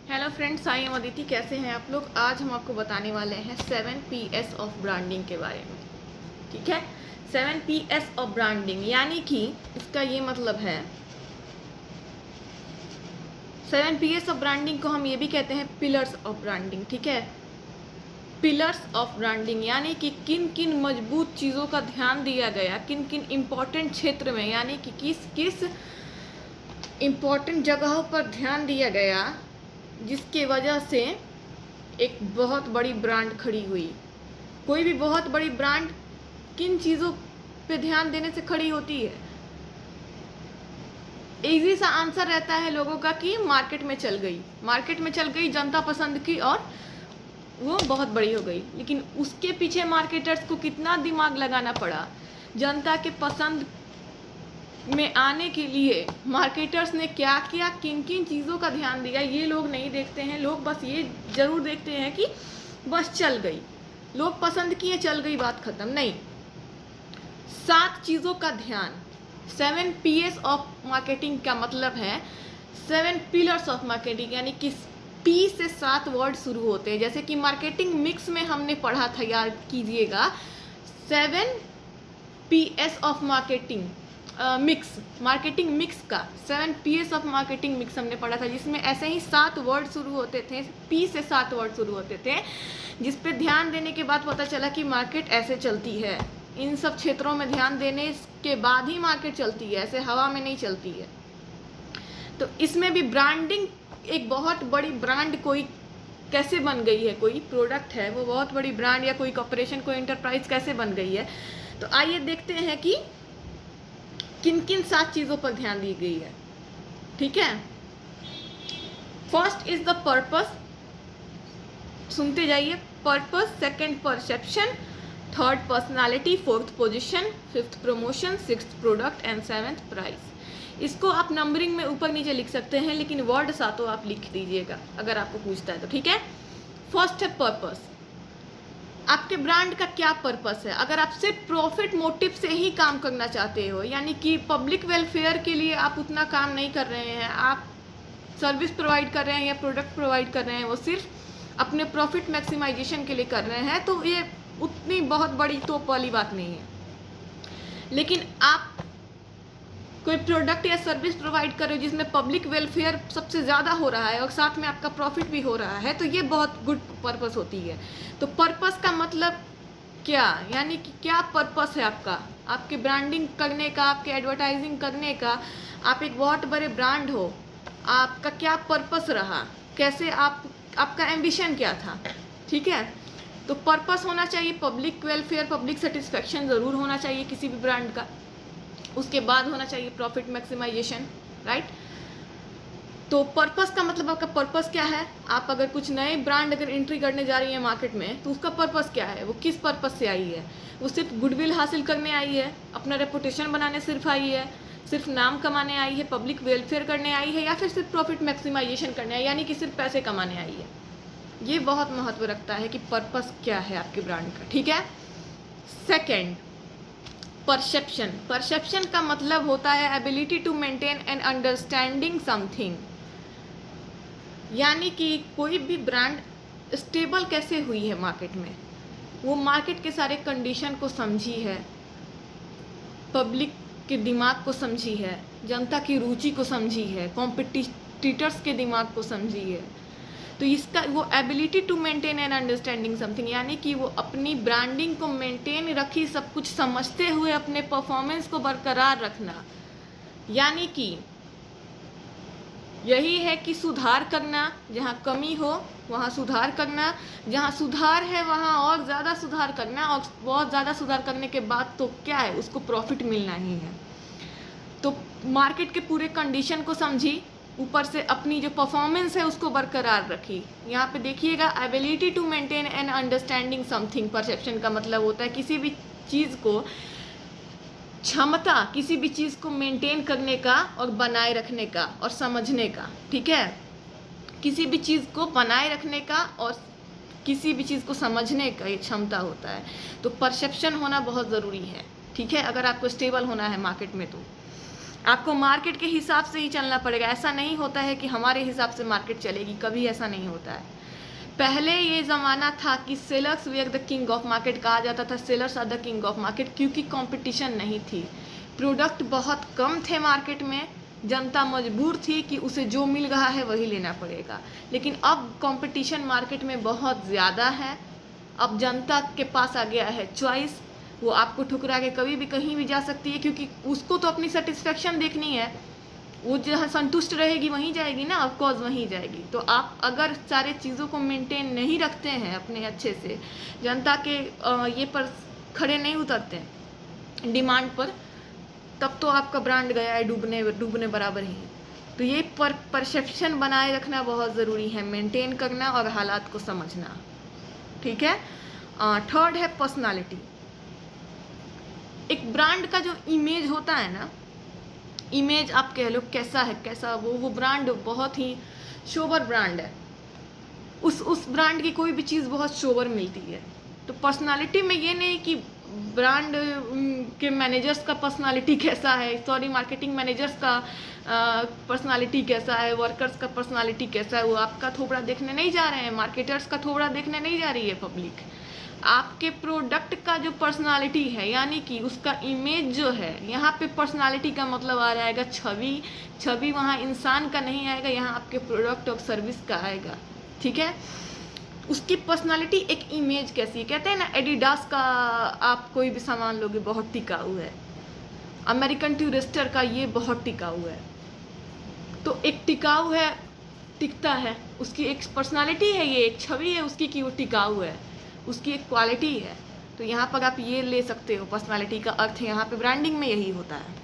Hello friends, I am Aditi. कैसे हैं आप लोग? आज हम आपको बताने वाले हैं 7 Ps ऑफ ब्रांडिंग के बारे में। ठीक है, 7 Ps ऑफ ब्रांडिंग यानी कि इसका ये मतलब है 7 Ps ऑफ ब्रांडिंग को हम ये भी कहते हैं पिलर्स ऑफ ब्रांडिंग। ठीक है, पिलर्स ऑफ ब्रांडिंग यानी कि किन किन मजबूत चीज़ों का ध्यान दिया गया, किन किन इम्पोर्टेंट क्षेत्र में, यानी कि किस किस इम्पोर्टेंट जगहों पर ध्यान दिया गया जिसके वजह से एक बहुत बड़ी ब्रांड खड़ी हुई। कोई भी बहुत बड़ी ब्रांड किन चीज़ों पे ध्यान देने से खड़ी होती है? इजी सा आंसर रहता है लोगों का कि मार्केट में चल गई, जनता पसंद की और वो बहुत बड़ी हो गई। लेकिन उसके पीछे मार्केटर्स को कितना दिमाग लगाना पड़ा, जनता के पसंद में आने के लिए मार्केटर्स ने क्या किया, किन किन चीज़ों का ध्यान दिया, ये लोग नहीं देखते हैं। लोग बस ये ज़रूर देखते हैं कि बस चल गई, लोग पसंद किए, चल गई, बात ख़त्म। नहीं, 7 चीज़ों का ध्यान। 7 Ps ऑफ मार्केटिंग का मतलब है 7 पिलर्स ऑफ मार्केटिंग, यानी कि P से 7 वर्ड शुरू होते हैं। जैसे कि मार्केटिंग मिक्स में हमने पढ़ा था, याद कीजिएगा, 7 Ps of marketing mix, marketing mix का 7 Ps ऑफ मार्केटिंग मिक्स हमने पढ़ा था, जिसमें ऐसे ही 7 वर्ड शुरू होते थे, P से 7 वर्ड शुरू होते थे, जिस पे ध्यान देने के बाद पता चला कि मार्केट ऐसे चलती है। इन सब क्षेत्रों में ध्यान देने के बाद ही मार्केट चलती है, ऐसे हवा में नहीं चलती है। तो इसमें भी ब्रांडिंग, एक बहुत बड़ी ब्रांड कोई कैसे बन गई है, कोई प्रोडक्ट है वो बहुत बड़ी ब्रांड, या कोई कॉर्पोरेशन, कोई एंटरप्राइज कैसे बन गई है। तो आइए देखते हैं कि किन किन 7 चीज़ों पर ध्यान दी गई है। ठीक है, फर्स्ट इज द पर्पस, सुनते जाइए। Purpose, second perception, third personality, fourth position, fifth promotion, sixth product and 7th price. इसको आप नंबरिंग में ऊपर नीचे लिख सकते हैं, लेकिन वर्ड सातों आप लिख दीजिएगा अगर आपको पूछता है तो। ठीक है, फर्स्ट है पर्पस। आपके ब्रांड का क्या पर्पस है? अगर आप सिर्फ प्रॉफिट मोटिव से ही काम करना चाहते हो, यानी कि पब्लिक वेलफेयर के लिए आप उतना काम नहीं कर रहे हैं, आप सर्विस प्रोवाइड कर रहे हैं या प्रोडक्ट प्रोवाइड कर रहे हैं, वो सिर्फ अपने प्रॉफिट मैक्सिमाइजेशन के लिए कर रहे हैं, तो ये उतनी बहुत बड़ी तोप वाली बात नहीं है। लेकिन आप कोई प्रोडक्ट या सर्विस प्रोवाइड कर रहे हो जिसमें पब्लिक वेलफेयर सबसे ज़्यादा हो रहा है और साथ में आपका प्रॉफिट भी हो रहा है, तो ये बहुत गुड पर्पस होती है। तो पर्पस का मतलब क्या, यानी कि क्या पर्पस है आपका, आपके ब्रांडिंग करने का, आपके एडवर्टाइजिंग करने का। आप एक बहुत बड़े ब्रांड हो, आपका क्या पर्पस रहा, कैसे आपका एम्बिशन क्या था। ठीक है, तो पर्पस होना चाहिए, पब्लिक वेलफेयर, पब्लिक सेटिस्फेक्शन ज़रूर होना चाहिए किसी भी ब्रांड का। उसके बाद होना चाहिए प्रॉफिट मैक्सिमाइजेशन, राइट। तो पर्पस का मतलब आपका पर्पस क्या है। आप अगर कुछ नए ब्रांड अगर एंट्री करने जा रही है मार्केट में, तो उसका पर्पस क्या है, वो किस पर्पस से आई है? वो सिर्फ गुडविल हासिल करने आई है, अपना रेपुटेशन बनाने सिर्फ आई है, सिर्फ नाम कमाने आई है, पब्लिक वेलफेयर करने आई है, या फिर सिर्फ प्रॉफिट मैक्सिमाइजेशन करने आई, यानी कि सिर्फ पैसे कमाने आई है। ये बहुत महत्व रखता है कि पर्पस क्या है आपके ब्रांड का। ठीक है, सेकेंड परसेप्शन। परसेप्शन का मतलब होता है ability to maintain and understanding something, यानी कि कोई भी ब्रांड स्टेबल कैसे हुई है मार्केट में, वो मार्केट के सारे कंडीशन को समझी है, पब्लिक के दिमाग को समझी है, जनता की रुचि को समझी है, कॉम्पिटिटर्स के दिमाग को समझी है। तो इसका वो ability to maintain and understanding something, यानी कि वो अपनी ब्रांडिंग को मेंटेन रखी, सब कुछ समझते हुए अपने परफॉर्मेंस को बरकरार रखना, यानी कि यही है कि सुधार करना, जहाँ कमी हो वहाँ सुधार करना, जहाँ सुधार है वहाँ और ज़्यादा सुधार करना, और बहुत ज़्यादा सुधार करने के बाद तो क्या है, उसको प्रॉफिट मिलना ही है। तो मार्केट के पूरे कंडीशन को समझी, ऊपर से अपनी जो परफॉर्मेंस है उसको बरकरार रखी। यहाँ पे देखिएगा, ability to maintain and understanding something. Perception का मतलब होता है किसी भी चीज़ को, क्षमता किसी भी चीज़ को मेंटेन करने का और बनाए रखने का और समझने का। ठीक है, किसी भी चीज़ को बनाए रखने का और किसी भी चीज़ को समझने का ये क्षमता होता है। तो परसेप्शन होना बहुत ज़रूरी है। ठीक है, अगर आपको स्टेबल होना है मार्केट में। तो आपको मार्केट के हिसाब से ही चलना पड़ेगा। ऐसा नहीं होता है कि हमारे हिसाब से मार्केट चलेगी, कभी ऐसा नहीं होता है। पहले ये ज़माना था कि सेलर्स वे are the king of market, कहा जाता था sellers are the king of market, क्योंकि कंपटीशन नहीं थी, प्रोडक्ट बहुत कम थे मार्केट में, जनता मजबूर थी कि उसे जो मिल रहा है वही लेना पड़ेगा। लेकिन अब कंपटीशन मार्केट में बहुत ज़्यादा है, अब जनता के पास आ गया है चॉइस, वो आपको ठुकरा के कभी भी कहीं भी जा सकती है, क्योंकि उसको तो अपनी सेटिस्फेक्शन देखनी है, वो जहाँ संतुष्ट रहेगी वहीं जाएगी ना, ऑफकोर्स वहीं जाएगी। तो आप अगर सारे चीज़ों को मेंटेन नहीं रखते हैं अपने अच्छे से, जनता के ये पर खड़े नहीं उतरते हैं डिमांड पर, तब तो आपका ब्रांड गया है डूबने बराबर ही। तो ये परसेप्शन बनाए रखना बहुत ज़रूरी है, मेंटेन करना और हालात को समझना, ठीक है। थर्ड है पर्सनालिटी। एक ब्रांड का जो इमेज होता है ना, इमेज आप कह लो कैसा है, कैसा वो ब्रांड बहुत ही शोबर ब्रांड है, उस ब्रांड की कोई भी चीज़ बहुत शोबर मिलती है। तो पर्सनालिटी में ये नहीं कि ब्रांड के मैनेजर्स का पर्सनालिटी कैसा है, सॉरी मार्केटिंग मैनेजर्स का पर्सनालिटी कैसा है, वर्कर्स का पर्सनालिटी कैसा है, वो आपका थोबड़ा देखने नहीं जा रहे हैं, मार्केटर्स का थोबड़ा देखने नहीं जा रही है पब्लिक। आपके प्रोडक्ट का जो पर्सनालिटी है, यानी कि उसका इमेज जो है, यहाँ पे पर्सनालिटी का मतलब आ जाएगा छवि वहाँ इंसान का नहीं आएगा, यहाँ आपके प्रोडक्ट और सर्विस का आएगा, ठीक है। उसकी पर्सनालिटी, एक इमेज कैसी है, कहते हैं ना एडिडास का आप कोई भी सामान लोगे बहुत टिकाऊ है, अमेरिकन टूरिस्टर का ये बहुत टिकाऊ है। तो एक टिकाऊ है, टिकता है, उसकी एक पर्सनालिटी है, ये एक छवि है उसकी कि वो टिकाऊ है, उसकी एक क्वालिटी है। तो यहाँ पर आप ये ले सकते हो, पर्सनालिटी का अर्थ यहाँ पे ब्रांडिंग में यही होता है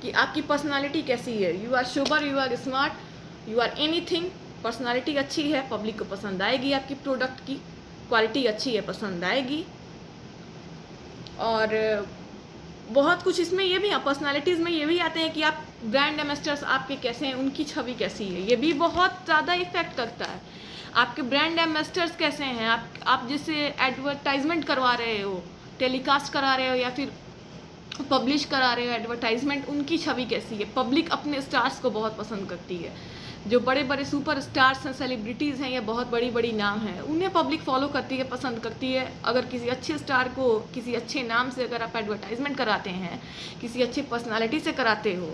कि आपकी पर्सनालिटी कैसी है। You are sober, you are smart, you are anything. Personality अच्छी है, पब्लिक को पसंद आएगी, आपकी प्रोडक्ट की क्वालिटी अच्छी है, पसंद आएगी। और बहुत कुछ इसमें ये भी है, पर्सनालिटीज़ में ये भी आते हैं कि आप ब्रांड एम्बेसडर्स आपके कैसे हैं, उनकी छवि कैसी है, ये भी बहुत ज़्यादा इफेक्ट करता है। आपके ब्रांड एम्बेसडर्स कैसे हैं, आप जैसे एडवर्टाइजमेंट करवा रहे हो, टेलीकास्ट करा रहे हो या फिर पब्लिश करा रहे हो एडवर्टाइजमेंट, उनकी छवि कैसी है। पब्लिक अपने स्टार्स को बहुत पसंद करती है, जो बड़े बड़े सुपर स्टार्स हैं, सेलिब्रिटीज़ हैं या बहुत बड़ी बड़ी नाम हैं, उन्हें पब्लिक फॉलो करती है, पसंद करती है। अगर किसी अच्छे स्टार को किसी अच्छे नाम से अगर आप एडवर्टाइजमेंट कराते हैं, किसी अच्छे पर्सनालिटी से कराते हो,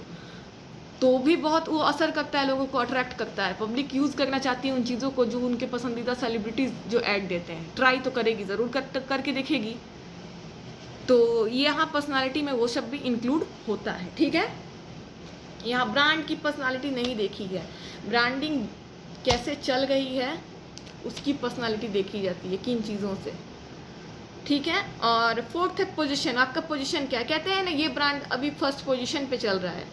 तो भी बहुत वो असर करता है, लोगों को अट्रैक्ट करता है। पब्लिक यूज़ करना चाहती है उन चीज़ों को जो उनके पसंदीदा सेलिब्रिटीज़ जो ऐड देते हैं, ट्राई तो करेगी ज़रूर, करके देखेगी। तो यहाँ पर्सनालिटी में वो सब भी इंक्लूड होता है, ठीक है। यहाँ ब्रांड की पर्सनालिटी नहीं देखी है, ब्रांडिंग कैसे चल गई है उसकी पर्सनालिटी देखी जाती है, किन चीज़ों से, ठीक है। और फोर्थ है पोजीशन। आपका पोजीशन क्या है, कहते हैं ना ये ब्रांड अभी फर्स्ट पोजीशन पे चल रहा है,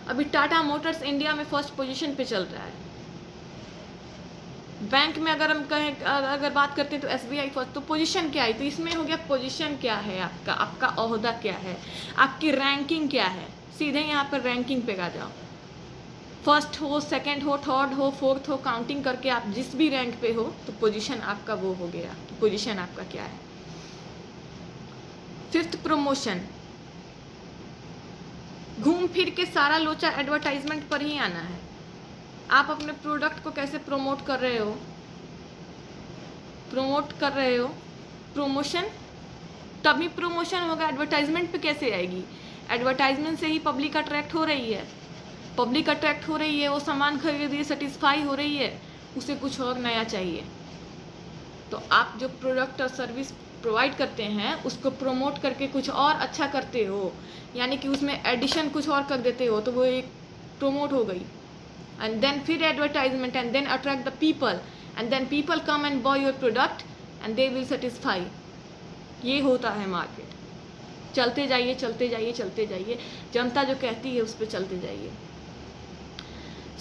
अभी टाटा मोटर्स इंडिया में फर्स्ट पोजीशन पे चल रहा है। बैंक में अगर हम कहें, अगर बात करते हैं तो SBI फर्स्ट, तो पोजीशन क्या है, तो इसमें हो गया पोजीशन क्या है आपका ओहदा क्या है, आपकी रैंकिंग क्या है। सीधे यहाँ पर रैंकिंग पे आ जाओ, फर्स्ट हो, सेकंड हो, थर्ड हो, फोर्थ हो, काउंटिंग करके आप जिस भी रैंक पे हो तो पोजीशन आपका वो हो गया, पोजीशन आपका क्या है। फिफ्थ प्रमोशन, घूम फिर के सारा लोचा एडवर्टाइजमेंट पर ही आना है। आप अपने प्रोडक्ट को कैसे प्रमोट कर रहे हो, प्रमोशन तभी प्रमोशन होगा, एडवर्टाइजमेंट पे कैसे आएगी। एडवर्टाइजमेंट से ही पब्लिक अट्रैक्ट हो रही है, वो सामान खरीद रही है, सेटिस्फाई हो रही है, उसे कुछ और नया चाहिए। तो आप जो प्रोडक्ट और सर्विस प्रोवाइड करते हैं उसको प्रमोट करके कुछ और अच्छा करते हो, यानी कि उसमें एडिशन कुछ और कर देते हो, तो वो एक प्रमोट हो गई। एंड देन फिर advertisement, and then attract the people, and then people come and buy your product and they will satisfy. ये होता है मार्केट। चलते जाइए, जनता जो कहती है उस पर चलते जाइए।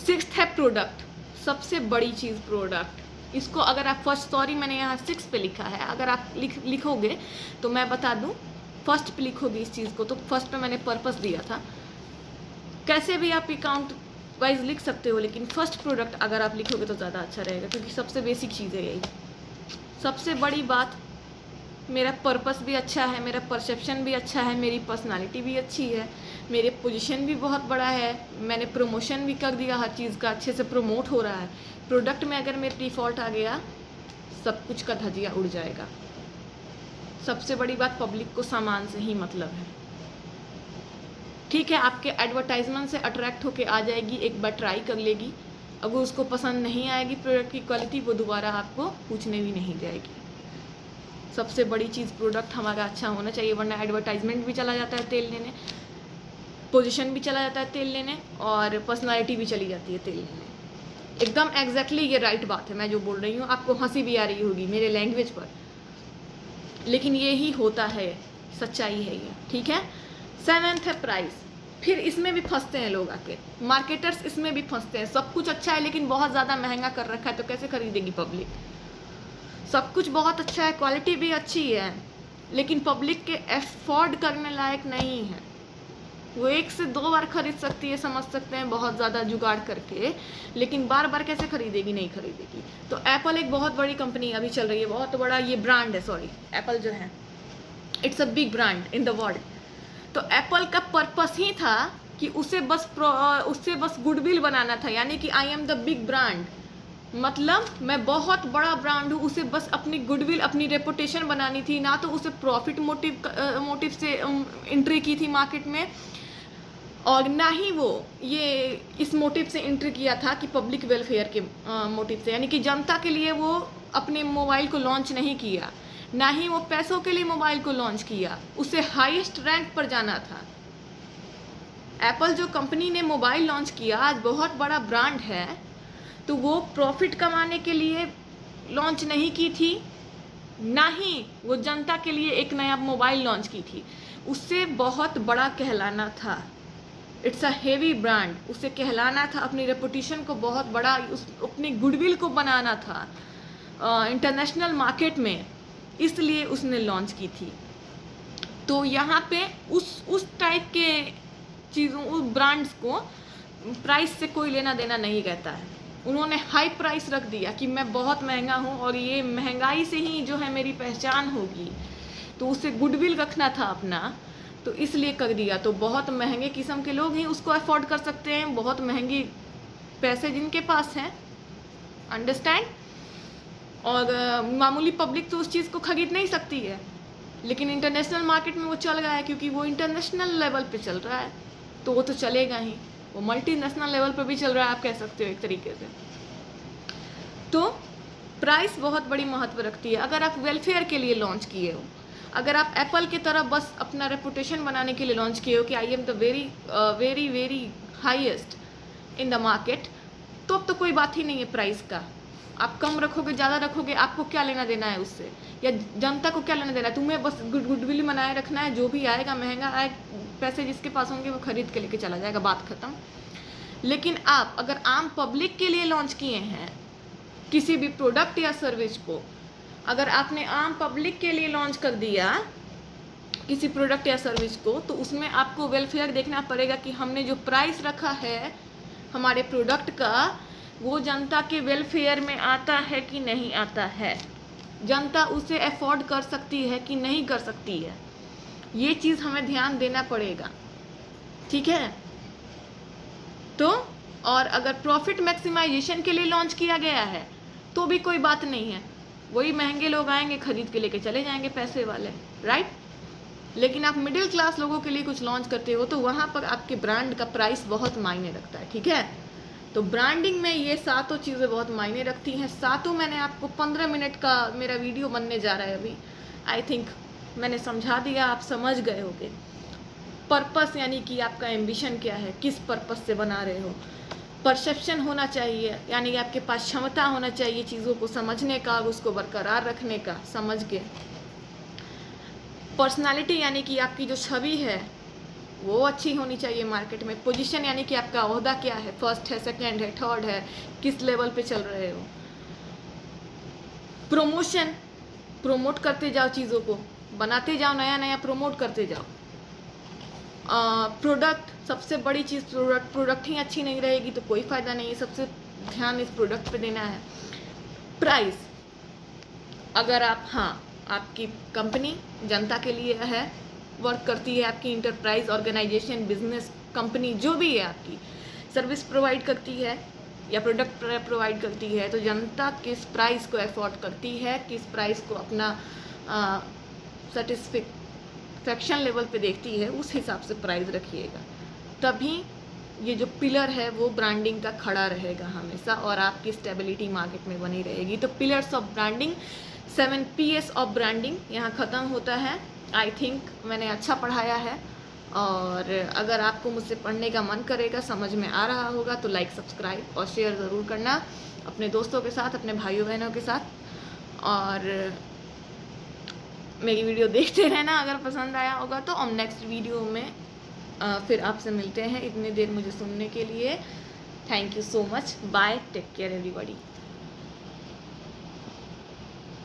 सिक्स्थ है प्रोडक्ट, सबसे बड़ी चीज़ प्रोडक्ट। इसको अगर आप फर्स्ट, सॉरी मैंने यहाँ 6 पे लिखा है, अगर आप लिखोगे तो मैं बता दूँ, फर्स्ट पे लिखोगे इस चीज़ को, तो फर्स्ट पे मैंने पर्पस दिया था। कैसे भी आप अकाउंट वाइज लिख सकते हो, लेकिन फर्स्ट प्रोडक्ट अगर आप लिखोगे तो ज़्यादा अच्छा रहेगा, क्योंकि सबसे बेसिक चीज़ है यही, सबसे बड़ी बात मेरा पर्पस भी अच्छा है, मेरा परसेप्शन भी अच्छा है, मेरी पर्सनालिटी भी अच्छी है, मेरे पोजीशन भी बहुत बड़ा है, मैंने प्रमोशन भी कर दिया, हर चीज़ का अच्छे से प्रमोट हो रहा है। प्रोडक्ट में अगर मेरे डिफ़ॉल्ट आ गया, सब कुछ का धजिया उड़ जाएगा। सबसे बड़ी बात, पब्लिक को सामान से ही मतलब है। ठीक है, आपके एडवर्टाइजमेंट से अट्रैक्ट होके आ जाएगी, एक बार ट्राई कर लेगी, अगर उसको पसंद नहीं आएगी प्रोडक्ट की क्वालिटी, वो दोबारा आपको पूछने भी नहीं जाएगी। सबसे बड़ी चीज़, प्रोडक्ट हमारा अच्छा होना चाहिए, वरना एडवर्टाइजमेंट भी चला जाता है तेल लेने, पोजीशन भी चला जाता है तेल लेने, और पर्सनालिटी भी चली जाती है तेल लेने। एकदम एग्जैक्टली ये राइट बात है मैं जो बोल रही हूँ। आपको हंसी भी आ रही होगी मेरे लैंग्वेज पर, लेकिन ये ही होता है, सच्चाई है ये। ठीक है, 7th है प्राइस। फिर इसमें भी फंसते हैं लोग आके, मार्केटर्स इसमें भी फंसते हैं। सब कुछ अच्छा है लेकिन बहुत ज़्यादा महंगा कर रखा है, तो कैसे खरीदेगी पब्लिक? सब कुछ बहुत अच्छा है, क्वालिटी भी अच्छी है, लेकिन पब्लिक के एफोर्ड करने लायक नहीं है। वो 1 से 2 बार खरीद सकती है, समझ सकते हैं, बहुत ज़्यादा जुगाड़ करके, लेकिन बार बार कैसे खरीदेगी? नहीं खरीदेगी। तो एप्पल एक बहुत बड़ी कंपनी अभी चल रही है, बहुत बड़ा ये ब्रांड है, सॉरी, एप्पल जो है it's a big brand in the world. तो एप्पल का पर्पस ही था कि उसे बस गुडविल बनाना था, यानी कि I am the big brand, मतलब मैं बहुत बड़ा ब्रांड हूँ। उसे बस अपनी गुडविल, अपनी रेपुटेशन बनानी थी, ना तो उसे प्रॉफिट मोटिव से एंट्री की थी मार्केट में, और ना ही वो ये इस मोटिव से एंट्री किया था कि पब्लिक वेलफेयर के मोटिव से, यानी कि जनता के लिए वो अपने मोबाइल को लॉन्च नहीं किया, ना ही वो पैसों के लिए मोबाइल को लॉन्च किया। उसे हाईएस्ट रैंक पर जाना था। एप्पल जो कंपनी ने मोबाइल लॉन्च किया, आज बहुत बड़ा ब्रांड है, तो वो प्रॉफिट कमाने के लिए लॉन्च नहीं की थी, ना ही वो जनता के लिए एक नया मोबाइल लॉन्च की थी। उससे बहुत बड़ा कहलाना था, इट्स अ हेवी ब्रांड, उसे कहलाना था, अपनी रेपुटेशन को बहुत बड़ा, अपनी गुडविल को बनाना था इंटरनेशनल मार्केट में, इसलिए उसने लॉन्च की थी। तो यहाँ पे उस टाइप के चीज़ों, उस ब्रांड्स को प्राइस से कोई लेना देना नहीं रहता है। उन्होंने हाई प्राइस रख दिया कि मैं बहुत महंगा हूँ और ये महंगाई से ही जो है मेरी पहचान होगी, तो उसे गुडविल रखना था अपना, तो इसलिए कर दिया। तो बहुत महंगे किस्म के लोग ही उसको अफोर्ड कर सकते हैं, बहुत महंगी पैसे जिनके पास हैं, अंडरस्टैंड। और मामूली पब्लिक तो उस चीज़ को खरीद नहीं सकती है, लेकिन इंटरनेशनल मार्केट में वो चल रहा है, क्योंकि वो इंटरनेशनल लेवल पे चल रहा है, तो वो तो चलेगा ही, वो मल्टीनेशनल लेवल पे भी चल रहा है, आप कह सकते हो एक तरीके से। तो प्राइस बहुत बड़ी महत्व रखती है। अगर आप वेलफेयर के लिए लॉन्च किए हो, अगर आप एप्पल की तरह बस अपना रेपुटेशन बनाने के लिए लॉन्च किए हो कि I am the very very highest in the market, तो अब तो कोई बात ही नहीं है प्राइस का। आप कम रखोगे, ज़्यादा रखोगे, आपको क्या लेना देना है उससे, या जनता को क्या लेना देना है? तुम्हें बस गुडविल बनाए रखना है, जो भी आएगा महंगा आए, पैसे जिसके पास होंगे वो खरीद के लेके चला जाएगा, बात खत्म। लेकिन आप अगर आम पब्लिक के लिए लॉन्च किए हैं किसी भी प्रोडक्ट या सर्विस को, अगर आपने आम पब्लिक के लिए लॉन्च कर दिया किसी प्रोडक्ट या सर्विस को, तो उसमें आपको वेलफेयर देखना पड़ेगा कि हमने जो प्राइस रखा है हमारे प्रोडक्ट का, वो जनता के वेलफेयर में आता है कि नहीं आता है, जनता उसे अफोर्ड कर सकती है कि नहीं कर सकती है, ये चीज़ हमें ध्यान देना पड़ेगा। ठीक है, तो और अगर प्रॉफिट मैक्सिमाइजेशन के लिए लॉन्च किया गया है तो भी कोई बात नहीं है, वही महंगे लोग आएंगे, खरीद के लेके चले जाएंगे पैसे वाले, राइट। लेकिन आप मिडिल क्लास लोगों के लिए कुछ लॉन्च करते हो, तो वहाँ पर आपके ब्रांड का प्राइस बहुत मायने रखता है। ठीक है, तो ब्रांडिंग में ये 7 चीज़ें बहुत मायने रखती हैं। 7 मैंने आपको 15 मिनट का मेरा वीडियो बनने जा रहा है अभी, आई थिंक मैंने समझा दिया, आप समझ गए होगे। पर्पस यानी कि आपका एम्बिशन क्या है, किस पर्पस से बना रहे हो। परसेप्शन होना चाहिए, यानी कि आपके पास क्षमता होना चाहिए चीज़ों को समझने का और उसको बरकरार रखने का, समझ के। पर्सनालिटी यानी कि आपकी जो छवि है वो अच्छी होनी चाहिए मार्केट में। पोजीशन यानी कि आपका ओहदा क्या है, फर्स्ट है, सेकंड है, थर्ड है, किस लेवल पे चल रहे हो। प्रमोशन, प्रमोट करते जाओ, चीज़ों को बनाते जाओ, नया नया प्रमोट करते जाओ। प्रोडक्ट, सबसे बड़ी चीज़ प्रोडक्ट ही अच्छी नहीं रहेगी तो कोई फ़ायदा नहीं है, सबसे ध्यान इस प्रोडक्ट पे देना है। प्राइस, अगर आप आपकी कंपनी जनता के लिए है, वर्क करती है, आपकी इंटरप्राइज, ऑर्गेनाइजेशन, बिजनेस, कंपनी जो भी है आपकी सर्विस प्रोवाइड करती है या प्रोडक्ट प्रोवाइड करती है, तो जनता किस प्राइस को अफोर्ड करती है, किस प्राइस को अपना सेटिस्फेक्शन लेवल पे देखती है, उस हिसाब से प्राइस रखिएगा। तभी ये जो पिलर है वो ब्रांडिंग का खड़ा रहेगा हमेशा और आपकी स्टेबिलिटी मार्केट में बनी रहेगी। तो pillars of branding, 7 Ps of branding यहाँ ख़त्म होता है। आई थिंक मैंने अच्छा पढ़ाया है, और अगर आपको मुझसे पढ़ने का मन करेगा, समझ में आ रहा होगा, तो लाइक, सब्सक्राइब और शेयर ज़रूर करना अपने दोस्तों के साथ, अपने भाइयों बहनों के साथ। और मेरी वीडियो देखते रहना अगर पसंद आया होगा तो। हम नेक्स्ट वीडियो में फिर आपसे मिलते हैं। इतनी देर मुझे सुनने के लिए thank you so much. Bye, take care everybody.